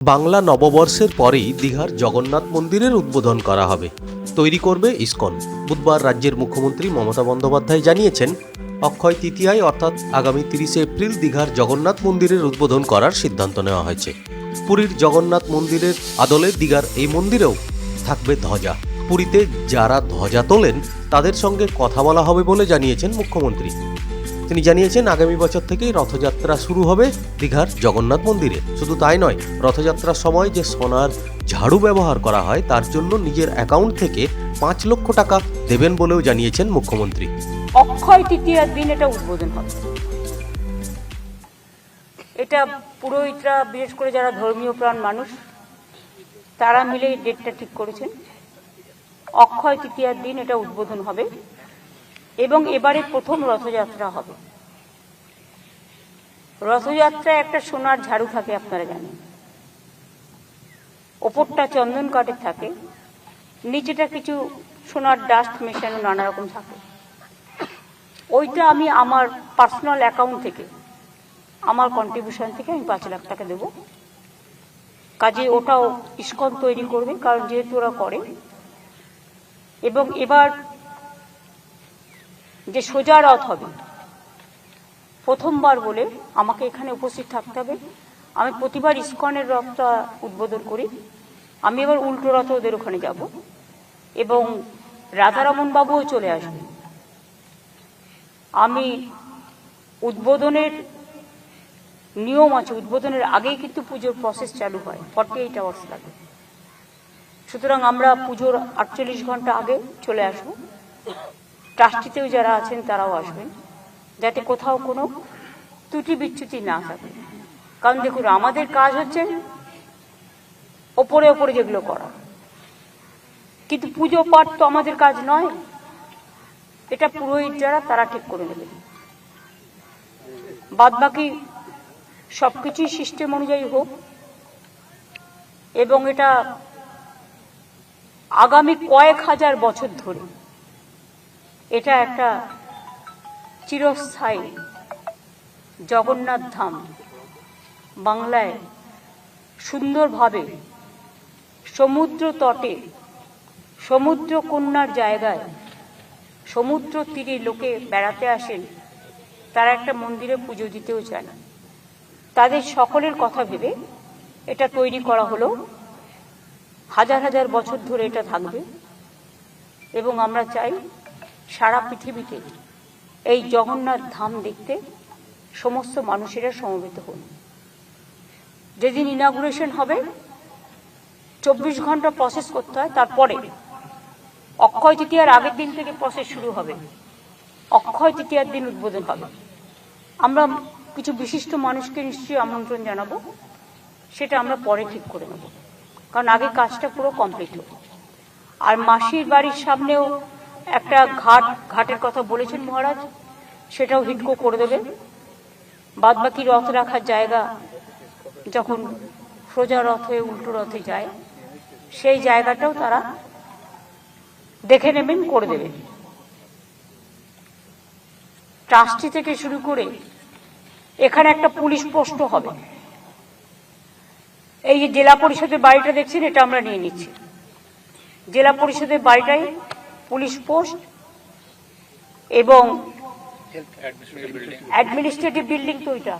বাংলা নববর্ষের পরেই দীঘার জগন্নাথ মন্দিরের উদ্বোধন করা হবে। তৈরি করবে ইসকন। বুধবার রাজ্যের মুখ্যমন্ত্রী মমতা বন্দ্যোপাধ্যায় জানিয়েছেন, অক্ষয় তৃতীয়ায় অর্থাৎ আগামী 30শে এপ্রিল দীঘার জগন্নাথ মন্দিরের উদ্বোধন করার সিদ্ধান্ত নেওয়া হয়েছে। পুরীর জগন্নাথ মন্দিরের আদলে দীঘার এই মন্দিরেও থাকবে ধ্বজা। পুরীতে যারা ধ্বজা তোলেন তাদের সঙ্গে কথা বলা হবে বলে জানিয়েছেন মুখ্যমন্ত্রী। তিনি জানিয়েছেন, আগামী বছর থেকেই রথযাত্রা শুরু হবে দীঘার জগন্নাথ মন্দিরে। শুধু তাই নয়, রথযাত্রার সময় যে সোনার ঝাড়ু ব্যবহার করা হয় তার জন্য নিজের অ্যাকাউন্ট থেকে 5 লক্ষ টাকা দেবেন বলেও জানিয়েছেন মুখ্যমন্ত্রী। অক্ষয় তৃতীয়ার দিন এটা উদ্বোধন হবে। এটা পুরোহিতরা, বিশেষ করে যারা ধর্মীয় প্রাণ মানুষ, তারা মিলে ডেটটা ঠিক করেছেন। অক্ষয় তৃতীয়ার দিন এটা উদ্বোধন হবে এবং এবারে প্রথম রথযাত্রা হবে। রথযাত্রায় একটা সোনার ঝাড়ু থাকে, আপনারা জানেন। ওপরটা চন্দন কাঠের থাকে, নিচেটা কিছু সোনার ডাস্ট মেশানো নানা রকম থাকে। ওইটা আমি আমার পার্সোনাল অ্যাকাউন্ট থেকে, আমার কন্ট্রিবিউশন থেকে আমি 5 লাখ টাকা দেব। কাজে ওটাও ইসকন তৈরি করবে, কারণ যেহেতু ওরা করে। এবং এবার যে সোজা রথ হবে, প্রথমবার বলে আমাকে এখানে উপস্থিত থাকতে হবে। আমি প্রতিবার ইসকনের রথটা উদ্বোধন করি, আমি এবার উল্টো রথ ওদের ওখানে যাব এবং রাধারমন বাবুও চলে আসবেন। আমি উদ্বোধনের নিয়ম আছে, উদ্বোধনের আগেই কিন্তু পুজোর প্রসেস চালু হয়, 48 আওয়ার্স লাগে। সুতরাং আমরা পুজোর 48 ঘন্টা আগে চলে আসবো। ট্রাস্টিতেও যারা আছেন তারাও আসবেন, যাতে কোথাও কোনো ত্রুটি বিচ্যুতি না থাকে। কারণ দেখুন, আমাদের কাজ হচ্ছে ওপরে ওপরে যেগুলো করা, কিন্তু পুজো পাঠ তো আমাদের কাজ নয়। এটা পুরোহিত যারা, তারা ঠিক করে নেবেন। বাদ বাকি সবকিছুই সিস্টেম অনুযায়ী হোক এবং এটা আগামী কয়েক হাজার বছর ধরে এটা একটা চিরস্থায়ী জগন্নাথ ধাম বাংলায় সুন্দরভাবে সমুদ্র তটে, সমুদ্র কন্যার জায়গায়, সমুদ্র তীরে লোকে বেড়াতে আসেন, তারা একটা মন্দিরে পুজো দিতেও চান। তাদের সকলের কথা ভেবে এটা তৈরি করা হলো। হাজার হাজার বছর ধরে এটা থাকবে এবং আমরা চাই সারা পৃথিবীতে এই জগন্নাথ ধাম দেখতে সমস্ত মানুষেরা সমবেত হন। যেদিন ইনাগুরেশন হবে 24 ঘন্টা প্রসেস করতে হয়, তারপরে অক্ষয় তৃতীয়ার আগের দিন থেকে প্রসেস শুরু হবে। অক্ষয় তৃতীয়ার দিন উদ্বোধন হবে। আমরা কিছু বিশিষ্ট মানুষকে নিশ্চয়ই আমন্ত্রণ জানাবো, সেটা আমরা পরে ঠিক করে নেব, কারণ আগে কাজটা পুরো কমপ্লিট হবে। আর মাসির বাড়ির সামনেও একটা ঘাটের কথা বলেছেন মহারাজ, সেটাও হিটকো করে দেবে। বাদ বাকি রথ রাখার জায়গা যখন সোজা রথ হয়ে উল্টো রথে যায়, সেই জায়গাটাও তারা দেখে নেবেন, করে দেবেন। ট্রাস্টি থেকে শুরু করে এখানে একটা পুলিশ পোস্টও হবে। এই যে জেলা পরিষদের বাড়িটা দেখছেন, এটা আমরা নিয়ে নিচ্ছি। জেলা পরিষদের বাড়িটাই পুলিশ পোস্ট এবং অ্যাডমিনিস্ট্রেটিভ বিল্ডিং তো এটা,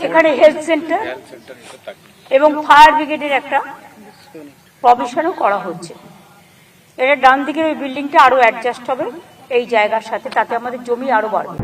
এখানে হেলথ সেন্টার এবং ফায়ার ব্রিগেডের একটা প্রভিশনও করা হচ্ছে। এটা ডান দিকের ওই বিল্ডিংটা আরো অ্যাডজাস্ট হবে এই জায়গার সাথে, তাতে আমাদের জমি আরো বাড়বে।